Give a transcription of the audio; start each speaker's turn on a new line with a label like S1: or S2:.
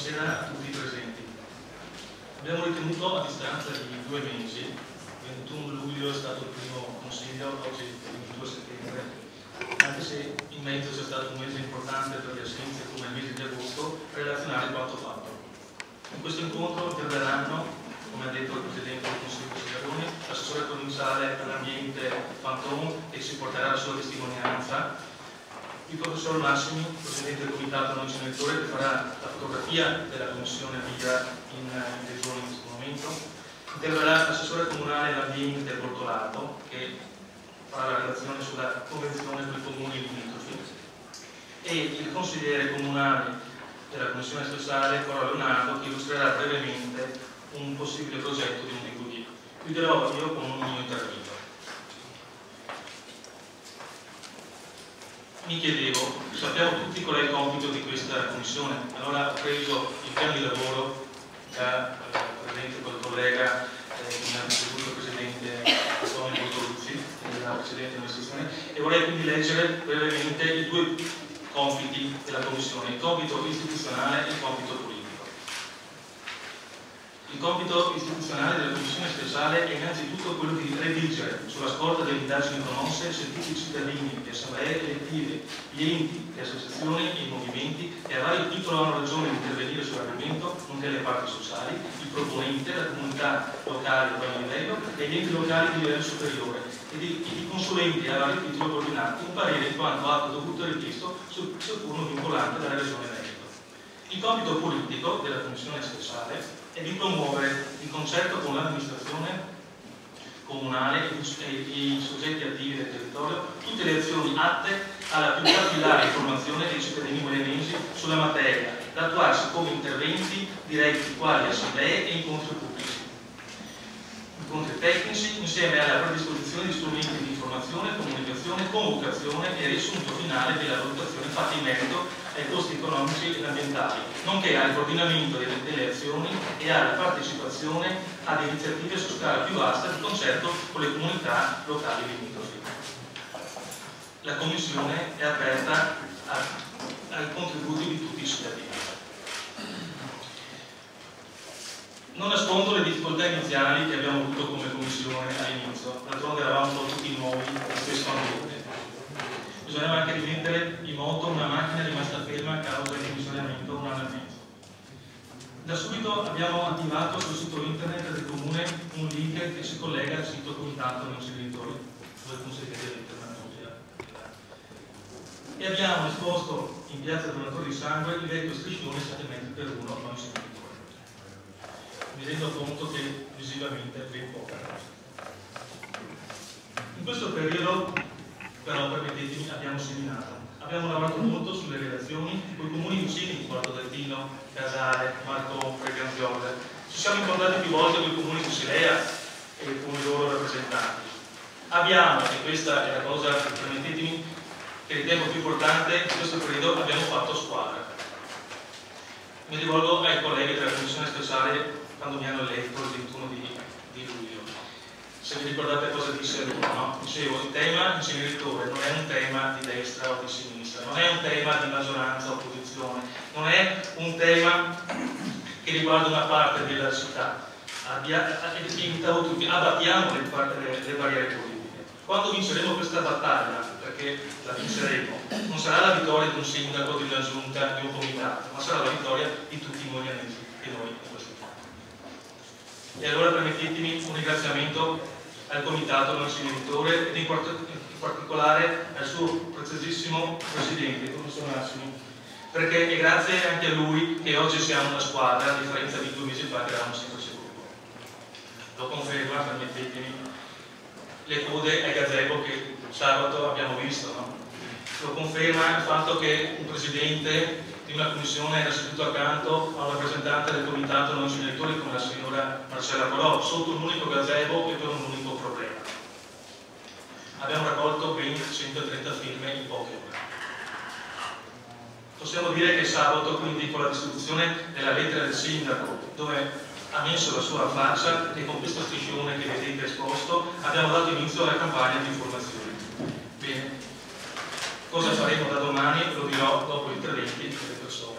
S1: buonasera a tutti i presenti. Abbiamo ritenuto a distanza di 2 mesi, 21 luglio è stato il primo consiglio, oggi è il 22 settembre, anche se in mezzo c'è stato un mese importante per le assenze come il mese di agosto, relazionare quanto fatto. In questo incontro interverranno, come ha detto il Presidente del Consiglio Scaroni, l'assessore provinciale all'ambiente Fanton, che ci porterà la sua testimonianza, il professor Massimi, Presidente del Comitato Non Inceneritore, che farà la fotografia della Commissione Via in regione in questo momento, interverrà l'assessore comunale all'ambiente Bortolato, che farà la relazione sulla convenzione con i comuni limitrofi, e il consigliere comunale della Commissione Speciale, Coro Leonardo, che illustrerà brevemente un possibile progetto di un DQD. Chiuderò io con un mio intervento. Mi chiedevo, sappiamo tutti qual è il compito di questa commissione, allora ho preso il piano di lavoro da presente col collega che mi ha preceduto il Presidente Antonio Bortoluzzi, che era Presidente dell'Istituzione, e vorrei quindi leggere brevemente i 2 compiti della commissione, il compito istituzionale e il compito politico. Il compito istituzionale della Commissione Speciale è innanzitutto quello di redigere, sulla scorta delle indagini promosse, sentiti i cittadini, le assemblee elettive, gli enti, le associazioni e i movimenti che a vario titolo hanno ragione di intervenire sull'argomento, nonché le parti sociali, il proponente, la comunità locale di ogni livello e gli enti locali di livello superiore, e i consulenti a vario titolo coordinati un parere in quanto atto dovuto e richiesto sul turno vincolante dalla Regione Veneto. Il compito politico della Commissione Speciale è di promuovere, di concerto con l'amministrazione comunale e i soggetti attivi del territorio, tutte le azioni atte alla più capillare informazione dei cittadini modenesi sulla materia, da attuarsi come interventi diretti quali assemblee e incontri pubblici, incontri tecnici, insieme alla predisposizione di strumenti di informazione, comunicazione, convocazione e riassunto finale della valutazione fatta in merito ai costi economici ed ambientali, nonché al coordinamento delle azioni e alla partecipazione ad iniziative su scala più vasta di concerto con le comunità locali limitrofi. La Commissione è aperta ai contributi di tutti i cittadini. Non nascondo le difficoltà iniziali che abbiamo avuto come Commissione all'inizio, d'altronde eravamo un po' tutti nuovi in questo ambiente. Bisognava anche rimettere in moto una macchina rimasta ferma a causa del commissariamento 1 anno e mezzo. Da subito abbiamo attivato sul sito internet del Comune un link che si collega al sito Comitato Non Inceneritori, dove il consigliere dell'internet e abbiamo esposto in piazza Donatori di Sangue il vecchio striscione 7 metri per 1 non inceneritori. Mi rendo conto che visivamente è ben poca. In questo periodo, però, permettetemi, abbiamo seminato. Abbiamo lavorato molto sulle relazioni con i comuni vicini, Porto Deltino, Casale, Marcompre, Ganziola. Ci siamo incontrati più volte con i comuni di Silea e con i loro rappresentanti. Abbiamo, e questa è la cosa, permettetemi, che ritengo più importante, in questo periodo abbiamo fatto squadra. Mi rivolgo ai colleghi della Commissione Speciale quando mi hanno eletto il 21 di luglio. Se vi ricordate cosa disse lui, no? Dicevo, il tema inceneritore non è un tema di destra o di sinistra, non è un tema di maggioranza o opposizione, non è un tema che riguarda una parte della città. Abbattiamo le barriere politiche. Quando vinceremo questa battaglia, perché la vinceremo, non sarà la vittoria di un sindaco, di una giunta, di un comitato, ma sarà la vittoria di tutti i moglianesi e noi in questo caso. E allora permettetemi un ringraziamento al Comitato Non Inceneritore ed in particolare al suo preziosissimo Presidente, il professor Massimi, perché è grazie anche a lui che oggi siamo una squadra, a differenza di 2 mesi fa che eravamo semplice gruppo. Lo conferma, permettetemi, le code ai gazebo che sabato abbiamo visto, no? Lo conferma il fatto che un Presidente di una commissione era seduto accanto a un rappresentante del Comitato Non Inceneritori come la signora Marcella Colò, sotto un unico gazebo e per un unico problema. Abbiamo raccolto ben 130 firme in poche ore. Possiamo dire che sabato, quindi, con la distribuzione della lettera del sindaco, dove ha messo la sua faccia, e con questo striscione che vedete esposto, abbiamo dato inizio alla campagna di informazione. Bene. Cosa faremo da domani lo dirò dopo gli interventi delle persone.